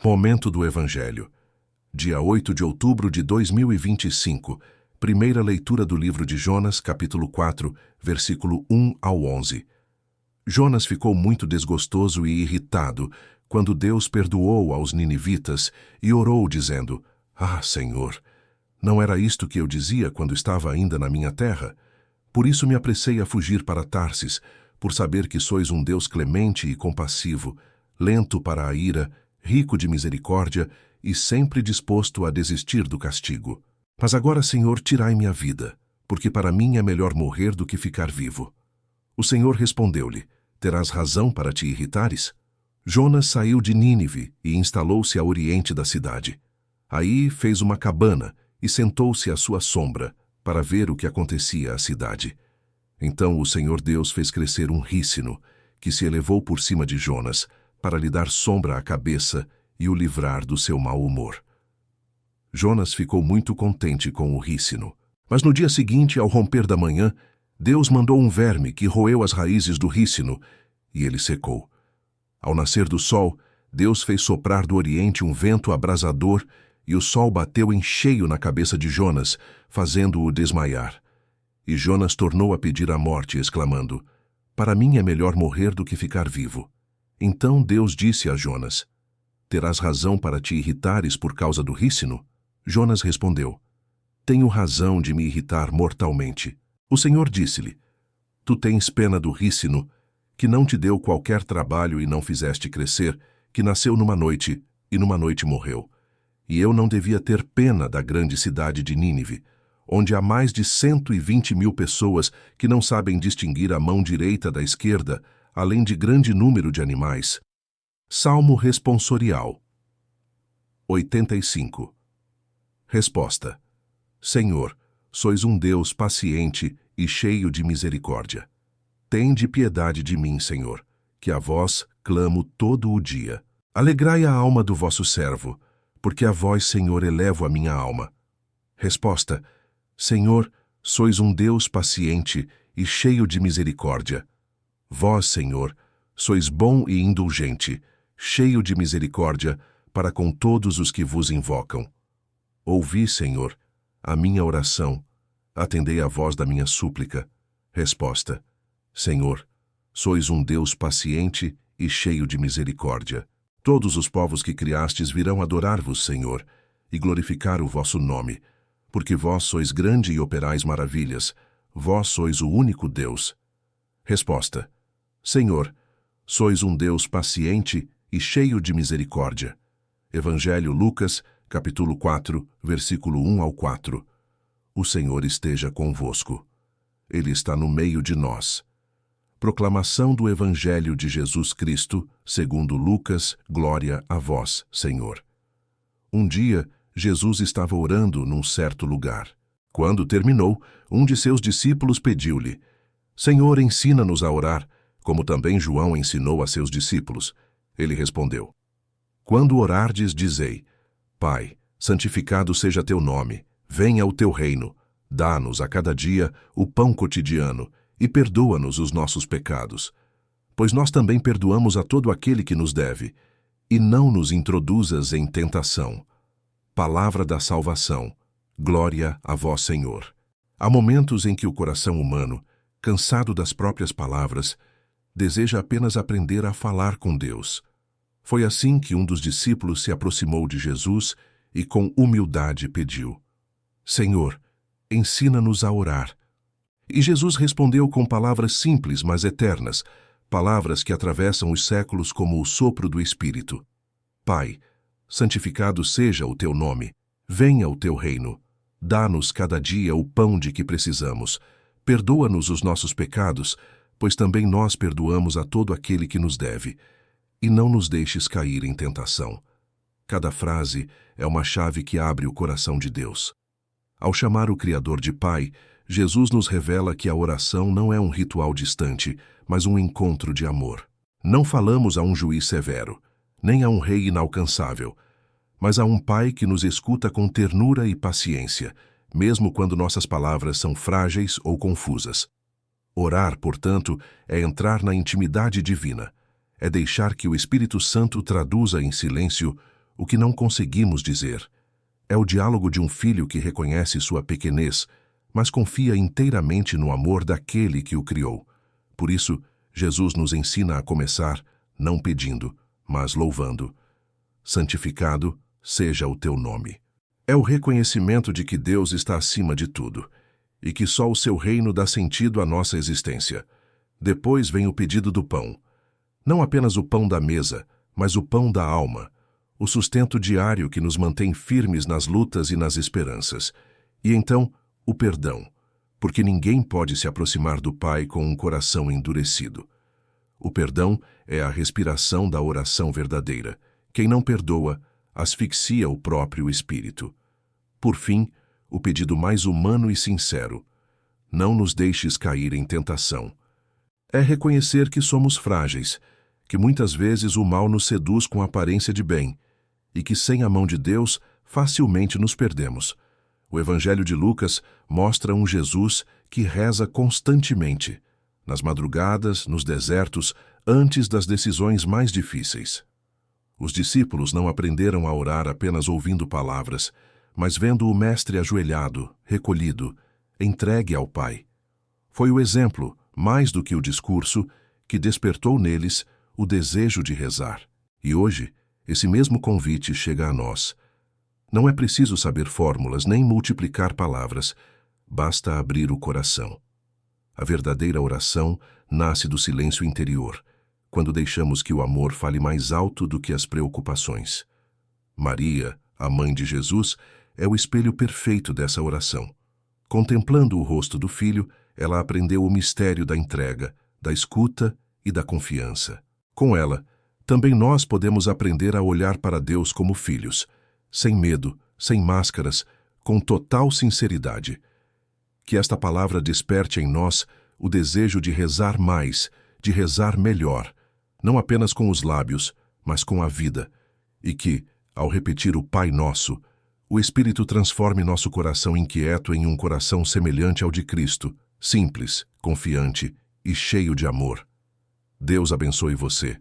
Momento do Evangelho. Dia 8 de outubro de 2025. Primeira leitura do livro de Jonas, capítulo 4, versículo 1 ao 11. Jonas ficou muito desgostoso e irritado quando Deus perdoou aos ninivitas e orou dizendo: "Ah, Senhor, não era isto que eu dizia quando estava ainda na minha terra? Por isso me apressei a fugir para Tarsis, por saber que sois um Deus clemente e compassivo, lento para a ira, rico de misericórdia e sempre disposto a desistir do castigo. Mas agora, Senhor, tirai minha vida, porque para mim é melhor morrer do que ficar vivo." O Senhor respondeu-lhe: "Terás razão para te irritares?" Jonas saiu de Nínive e instalou-se a oriente da cidade. Aí fez uma cabana e sentou-se à sua sombra, para ver o que acontecia à cidade. Então o Senhor Deus fez crescer um rícino, que se elevou por cima de Jonas, para lhe dar sombra à cabeça e o livrar do seu mau humor. Jonas ficou muito contente com o rícino. Mas no dia seguinte, ao romper da manhã, Deus mandou um verme que roeu as raízes do rícino, e ele secou. Ao nascer do sol, Deus fez soprar do oriente um vento abrasador, e o sol bateu em cheio na cabeça de Jonas, fazendo-o desmaiar. E Jonas tornou a pedir a morte, exclamando: "Para mim é melhor morrer do que ficar vivo." Então Deus disse a Jonas: "Terás razão para te irritares por causa do rícino?" Jonas respondeu: "Tenho razão de me irritar mortalmente." O Senhor disse-lhe: "Tu tens pena do rícino, que não te deu qualquer trabalho e não fizeste crescer, que nasceu numa noite e numa noite morreu. E eu não devia ter pena da grande cidade de Nínive, onde há mais de 120.000 pessoas que não sabem distinguir a mão direita da esquerda, além de grande número de animais." Salmo responsorial. 85. Resposta: Senhor, sois um Deus paciente e cheio de misericórdia. Tende piedade de mim, Senhor, que a vós clamo todo o dia. Alegrai a alma do vosso servo, porque a vós, Senhor, elevo a minha alma. Resposta: Senhor, sois um Deus paciente e cheio de misericórdia. Vós, Senhor, sois bom e indulgente, cheio de misericórdia para com todos os que vos invocam. Ouvi, Senhor, a minha oração, atendei a voz da minha súplica. Resposta: Senhor, sois um Deus paciente e cheio de misericórdia. Todos os povos que criastes virão adorar-vos, Senhor, e glorificar o vosso nome, porque vós sois grande e operais maravilhas, vós sois o único Deus. Resposta: Senhor, sois um Deus paciente e cheio de misericórdia. Evangelho Lucas, capítulo 4, versículo 1 ao 4. O Senhor esteja convosco. Ele está no meio de nós. Proclamação do Evangelho de Jesus Cristo, segundo Lucas, glória a vós, Senhor. Um dia, Jesus estava orando num certo lugar. Quando terminou, um de seus discípulos pediu-lhe: Senhor, ensina-nos a orar, como também João ensinou a seus discípulos. Ele respondeu: Quando orardes, dizei: Pai, santificado seja teu nome, venha o teu reino, dá-nos a cada dia o pão cotidiano e perdoa-nos os nossos pecados, pois nós também perdoamos a todo aquele que nos deve, e não nos introduzas em tentação. Palavra da salvação. Glória a vós, Senhor. Há momentos em que o coração humano, cansado das próprias palavras, deseja apenas aprender a falar com Deus. Foi assim que um dos discípulos se aproximou de Jesus e com humildade pediu: Senhor, ensina-nos a orar. E Jesus respondeu com palavras simples, mas eternas, palavras que atravessam os séculos como o sopro do Espírito. Pai, santificado seja o teu nome, venha o teu reino, dá-nos cada dia o pão de que precisamos, perdoa-nos os nossos pecados, pois também nós perdoamos a todo aquele que nos deve, e não nos deixes cair em tentação. Cada frase é uma chave que abre o coração de Deus. Ao chamar o Criador de Pai, Jesus nos revela que a oração não é um ritual distante, mas um encontro de amor. Não falamos a um juiz severo, nem a um rei inalcançável, mas a um Pai que nos escuta com ternura e paciência, mesmo quando nossas palavras são frágeis ou confusas. Orar, portanto, é entrar na intimidade divina, é deixar que o Espírito Santo traduza em silêncio o que não conseguimos dizer. É o diálogo de um filho que reconhece sua pequenez, mas confia inteiramente no amor daquele que o criou. Por isso, Jesus nos ensina a começar, não pedindo, mas louvando. Santificado seja o teu nome. É o reconhecimento de que Deus está acima de tudo, e que só o seu reino dá sentido à nossa existência. Depois vem o pedido do pão. Não apenas o pão da mesa, mas o pão da alma, o sustento diário que nos mantém firmes nas lutas e nas esperanças. E então, o perdão, porque ninguém pode se aproximar do Pai com um coração endurecido. O perdão é a respiração da oração verdadeira. Quem não perdoa, asfixia o próprio espírito. Por fim, o pedido mais humano e sincero: não nos deixes cair em tentação. É reconhecer que somos frágeis, que muitas vezes o mal nos seduz com aparência de bem, e que sem a mão de Deus facilmente nos perdemos. O Evangelho de Lucas mostra um Jesus que reza constantemente, nas madrugadas, nos desertos, antes das decisões mais difíceis. Os discípulos não aprenderam a orar apenas ouvindo palavras, mas vendo o Mestre ajoelhado, recolhido, entregue ao Pai. Foi o exemplo, mais do que o discurso, que despertou neles o desejo de rezar. E hoje, esse mesmo convite chega a nós. Não é preciso saber fórmulas nem multiplicar palavras, basta abrir o coração. A verdadeira oração nasce do silêncio interior, quando deixamos que o amor fale mais alto do que as preocupações. Maria, a mãe de Jesus, é o espelho perfeito dessa oração. Contemplando o rosto do filho, ela aprendeu o mistério da entrega, da escuta e da confiança. Com ela, também nós podemos aprender a olhar para Deus como filhos, sem medo, sem máscaras, com total sinceridade. Que esta palavra desperte em nós o desejo de rezar mais, de rezar melhor, não apenas com os lábios, mas com a vida, e que, ao repetir o Pai Nosso, o Espírito transforme nosso coração inquieto em um coração semelhante ao de Cristo, simples, confiante e cheio de amor. Deus abençoe você.